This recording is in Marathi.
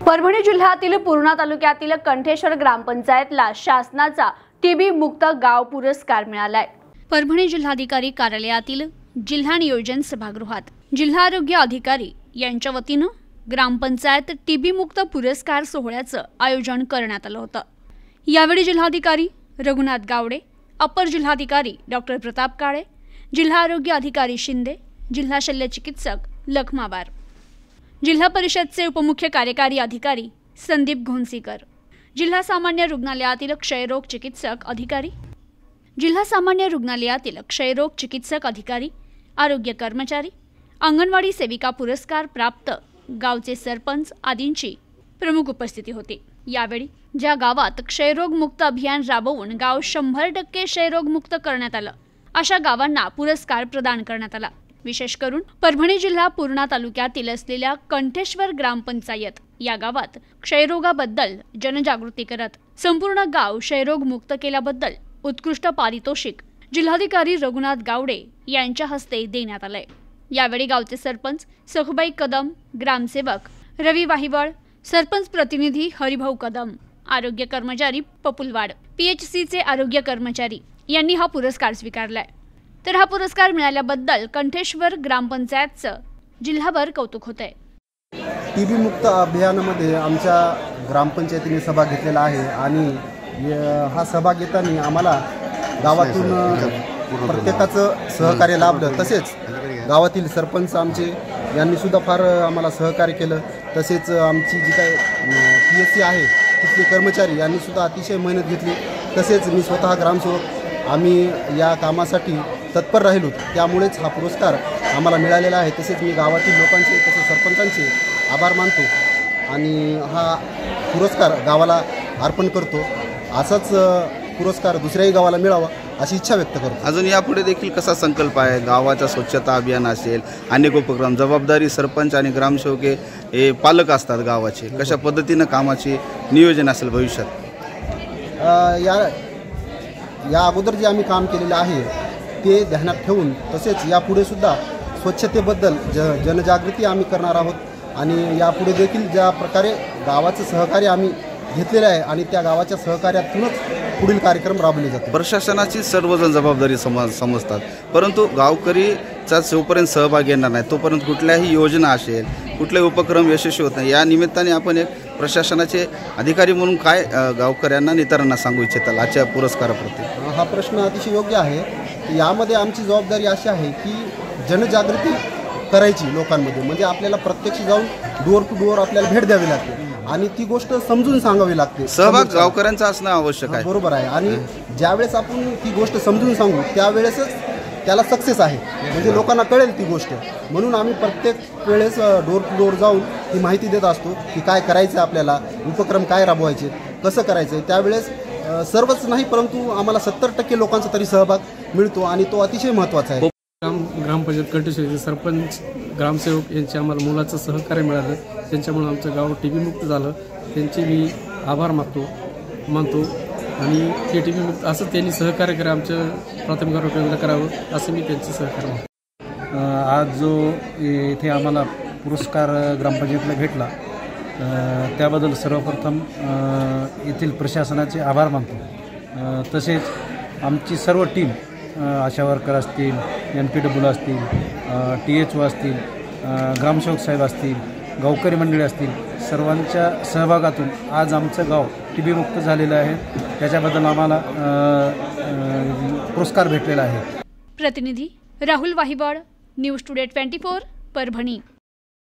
परभणी जिल्ह्यातील पूर्णा तालुक्यातील कंठेश्वर ग्रामपंचायतला शासनाचा टीबी मुक्त गाव पुरस्कार मिळालाय। परभणी जिल्हाधिकारी कार्यालयातील जिल्हा नियोजन सभागृहात जिल्हा आरोग्य अधिकारी यांच्या वतीने ग्रामपंचायत टीबी मुक्त पुरस्कार सोहळ्याचं आयोजन करण्यात आलं होतं। यावेळी जिल्हाधिकारी रघुनाथ गावडे, अपर जिल्हाधिकारी डॉक्टर प्रताप काळे, जिल्हा आरोग्य अधिकारी शिंदे, जिल्हा शल्य चिकित्सक लखमावार, जिल्हा परिषदचे उपमुख्य कार्यकारी अधिकारी संदीप घोंसीकर, जिल्हा सामान्य रुग्णालयातील क्षयरोग चिकित्सक अधिकारी, जिल्हा सामान्य रुग्णालयातील क्षयरोग चिकित्सक अधिकारी, आरोग्य कर्मचारी, अंगणवाडी सेविका पुरस्कार प्राप्त गावचे सरपंच आदींची प्रमुख उपस्थिती होती। यावेळी ज्या गावात क्षयरोग मुक्त अभियान राबवून गाव 100% क्षयरोग मुक्त करण्यात आलं, अशा गावांना पुरस्कार प्रदान करण्यात आला। विशेष करून परभणी जिल्हा पूर्णा तालुक्यातील असलेल्या कंठेश्वर ग्रामपंचायत या गावात क्षयरोगाबद्दल जनजागृती करत संपूर्ण गाव क्षयरोग मुक्त केल्याबद्दल उत्कृष्ट पारितोषिक जिल्हाधिकारी रघुनाथ गावडे यांच्या हस्ते देण्यात आले। यावेळी गावचे सरपंच सखुबाई कदम, ग्रामसेवक रवी वाहिवळ, सरपंच प्रतिनिधी हरिभाऊ कदम, आरोग्य कर्मचारी पपुलवाड, PHCचे आरोग्य कर्मचारी यांनी हा पुरस्कार स्वीकारलाय। तर हा पुरस्कार मिळाल्याबद्दल कंठेश्वर ग्रामपंचायतचं जिल्हाभर कौतुक होतंय। टीबी मुक्त अभियानामध्ये आमच्या ग्रामपंचायतीने सहभाग घेतलेला आहे आणि हा सहभाग घेताना आम्हाला गावातून प्रत्येकाचं सहकार्य लाभलं। तसेच गावातील सरपंच आमचे यांनी सुद्धा फार आम्हाला सहकार्य केलं। तसेच आमची जी काय PHC आहे तिथले कर्मचारी यांनी सुद्धा अतिशय मेहनत घेतली। तसेच मी स्वतः ग्रामसेवक आम्ही या कामासाठी तत्पर राहिलो, त्यामुळेच हा पुरस्कार आम्हाला मिळालेला आहे। तसेच मी गावातील लोकांचे तसेच सरपंचांचे आभार मानतो आणि हा पुरस्कार गावाला अर्पण करतो। असाच पुरस्कार दुसऱ्याही गावाला मिळावा अशी इच्छा व्यक्त करतो। अजून यापुढे देखील कसा संकल्प आहे? गावाचा स्वच्छता अभियान असेल, अनेक उपक्रम, जबाबदारी सरपंच आणि ग्रामसेवक हे पालक असतात गावाचे, कशा पद्धतीनं कामाचे नियोजन असेल भविष्यात? या अगोदर जे आम्ही काम केलेलं आहे ते ध्यानात ठेवून तसेच यापुढे सुद्धा स्वच्छतेबद्दल जनजागृती आम्ही करणार आहोत आणि यापुढे देखील ज्या प्रकारे गावाचं सहकार्य आम्ही घेतलेलं आहे आणि त्या गावाच्या सहकार्यातूनच पुढील कार्यक्रम राबवले जातात। प्रशासनाची सर्वजण जबाबदारी समजतात, परंतु गावकरीचा जोपर्यंत सहभाग येणार नाही तोपर्यंत कुठल्याही योजना असेल, कुठलेही उपक्रम यशस्वी होत नाही। या निमित्ताने आपण एक प्रशासनाचे अधिकारी म्हणून काय गावकऱ्यांना नेत्यांना सांगू इच्छिताल आजच्या पुरस्काराप्रती? हा प्रश्न अतिशय योग्य आहे। यामध्ये आमची जबाबदारी अशी आहे की जनजागृती करायची लोकांमध्ये, म्हणजे आपल्याला प्रत्यक्ष जाऊन डोअर टू डोअर आपल्याला भेट द्यावी लागते आणि ती गोष्ट समजून सांगावी लागते। सहभाग गावकऱ्यांचा असणं आवश्यक आहे। बरोबर आहे आणि ज्यावेळेस आपण ती गोष्ट समजून सांगू त्यावेळेसच त्याला सक्सेस आहे, म्हणजे लोकांना कळेल ती गोष्ट। म्हणून आम्ही प्रत्येक वेळेस डोअर टू डोअर जाऊन ही माहिती देत असतो की काय करायचं, आपल्याला उपक्रम काय राबवायचे, कसं करायचं। त्यावेळेस सर्वच नाही परंतु आम्हाला 70% लोकांचा तरी सहभाग मिळतो आणि तो अतिशय महत्त्वाचा आहे। ग्रामपंचायत कंठेश्वरचे सरपंच, ग्रामसेवक यांचे आम्हाला मोलाचं सहकार्य मिळालं, त्यांच्यामुळे आमचं गाव टीबी मुक्त झालं। त्यांचे मी आभार मानतो आणि हे टीबी मुक्त असं त्यांनी सहकार्य करा, आमचं प्राथमिक आरोग्य केंद्र करावं असं मी त्यांचं सहकार्य मानतो। आज जो इथे आम्हाला पुरस्कार ग्रामपंचायतीला भेटला त्याबद्दल सर्वप्रथम येथील प्रशासनाचे आभार मानतो। तसेच आमची सर्व टीम, आशा वर्कर असतील, NPW असतील, THO असतील, ग्रामसेवक साहेब असतील, गावकरी मंडळी असतील, सर्वांच्या सहभागातून आज आमचं गाव टीबी मुक्त झालेलं आहे। त्याच्याबद्दल आम्हाला पुरस्कार भेटलेला आहे। प्रतिनिधी राहुल वाहिवळ, न्यूज टुडे 24, परभणी।